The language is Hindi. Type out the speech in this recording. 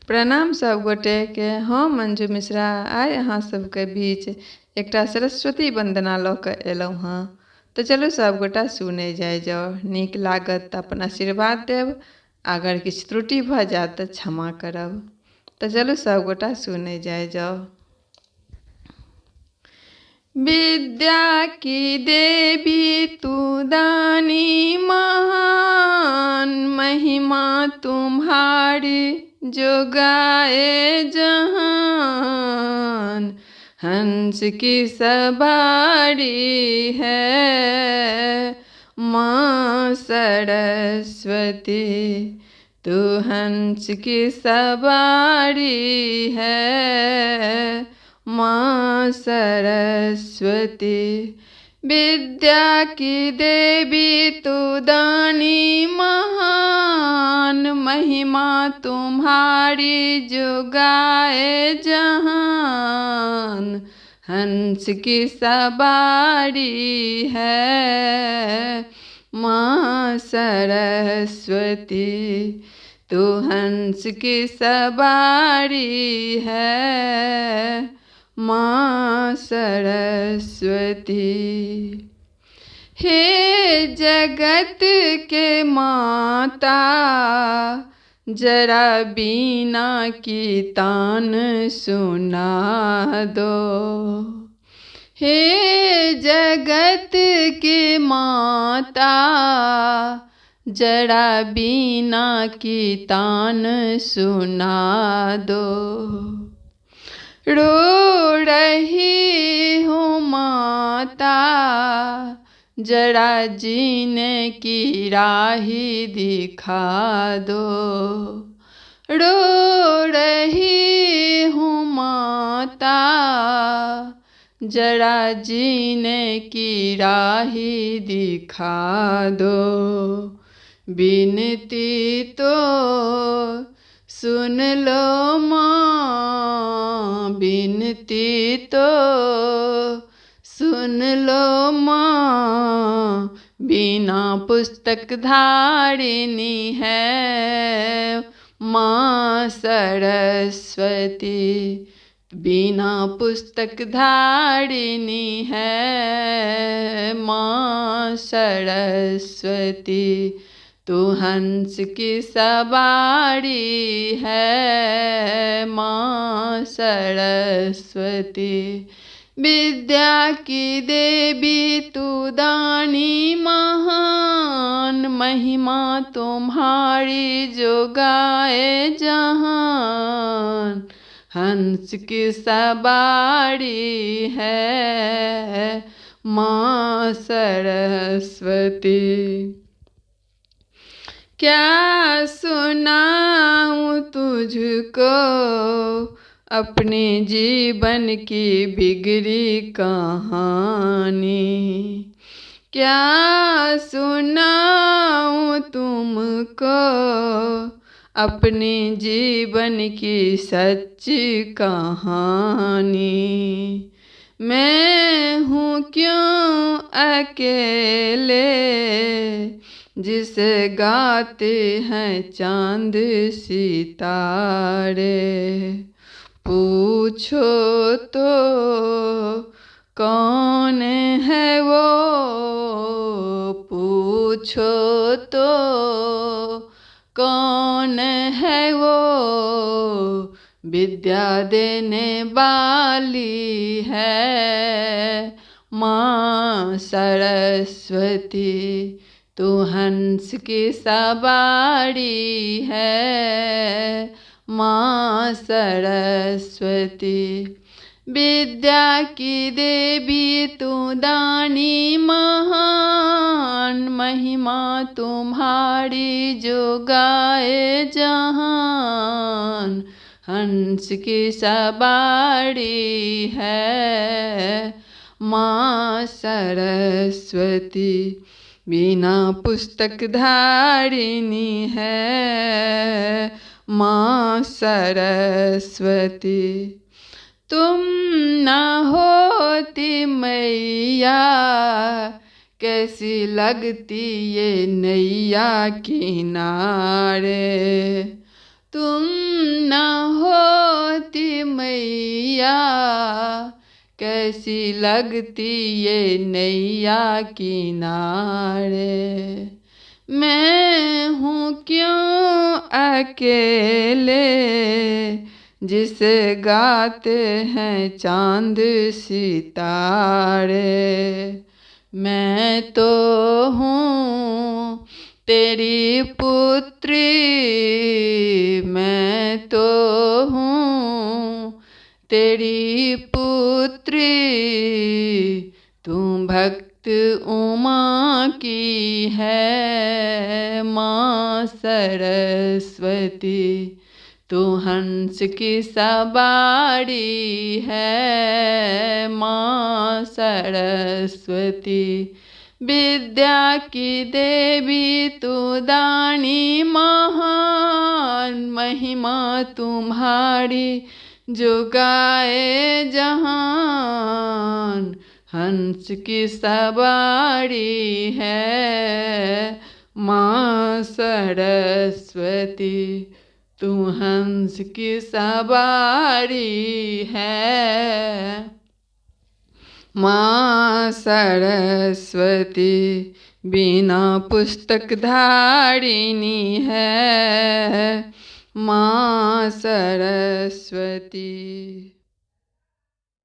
प्रणाम सब गोटे के। हम मंजू मिश्रा आइ अहाँ सबके बीच एकटा सरस्वती वंदना लऽ कऽ एलहुँ हँ। तऽ चलू सब गोटा सुनै जाइ जाउ। नीक लागत तऽ अपन आशीर्वाद देब, अगर किछु त्रुटि भऽ जायत तऽ क्षमा करब। तऽ चलू सब गोटा सुनै जाइ जाउ। विद्या की देवी तू दानी महान, महिमा तुम्हारी जो गाए जहान। हंस की सवारी है माँ सरस्वती, तू हंस की सवारी है माँ सरस्वती। विद्या की देवी तू दानी महान, महिमा तुम्हारी जो गाए जहान। हंस की सवारी है माँ सरस्वती, तू हंस की सवारी है माँ सरस्वती। हे जगत के माता, जरा बीना की तान सुना दो। हे जगत की माता, जरा बीना की तान सुना दो। रो रही हूँ माता, जरा जीने की राही दिखा दो। रो रही हूँ माता, जरा जीने की राही दिखा दो। विनती तो सुन लो माँ, विनती तो सुन लो माँ। बिना पुस्तक धारिणी है माँ सरस्वती, बिना पुस्तक धारिणी है माँ सरस्वती। तू हंस की सवारी है माँ सरस्वती। विद्या की देवी तू दानी महान, महिमा तुम्हारी जो गाए जहान। हंस की सवारी है माँ सरस्वती। क्या सुनाऊं तुझको अपने जीवन की बिगड़ी कहानी। क्या सुनाऊं तुमको अपने जीवन की सच्ची कहानी। मैं हूँ क्यों अकेले जिसे गाते हैं चांद सितारे। पूछो तो कौन है वो, पूछो तो कौन है वो। विद्या देने वाली है माँ सरस्वती, तू हंस की सवारी है माँ सरस्वती। विद्या की देवी तू दानी महान, महिमा तुम्हारी जो गाए जहान। हंस की सवारी है माँ सरस्वती, बिना पुस्तक धारिणी है माँ सरस्वती। तुम न होती मैया, कैसी लगती ये नैया किनारे। तुम न मैया, कैसी लगती ये नैया किनारे। मैं हूँ क्यों अकेले, जिसे गाते हैं चांद सितारे। मैं तो हूँ तेरी पुत्री, मैं तो हूँ तेरी पुत्री। तू भक्त उमा की है माँ सरस्वती, तू हंस की सवारी है माँ सरस्वती। विद्या की देवी तू दानी महान, महिमा तुम्हारी जो गाए जहान। हंस की सवारी है माँ सरस्वती, तू हंस की सवारी है माँ सरस्वती। बिना पुस्तक धारिणी है माँ सरस्वती।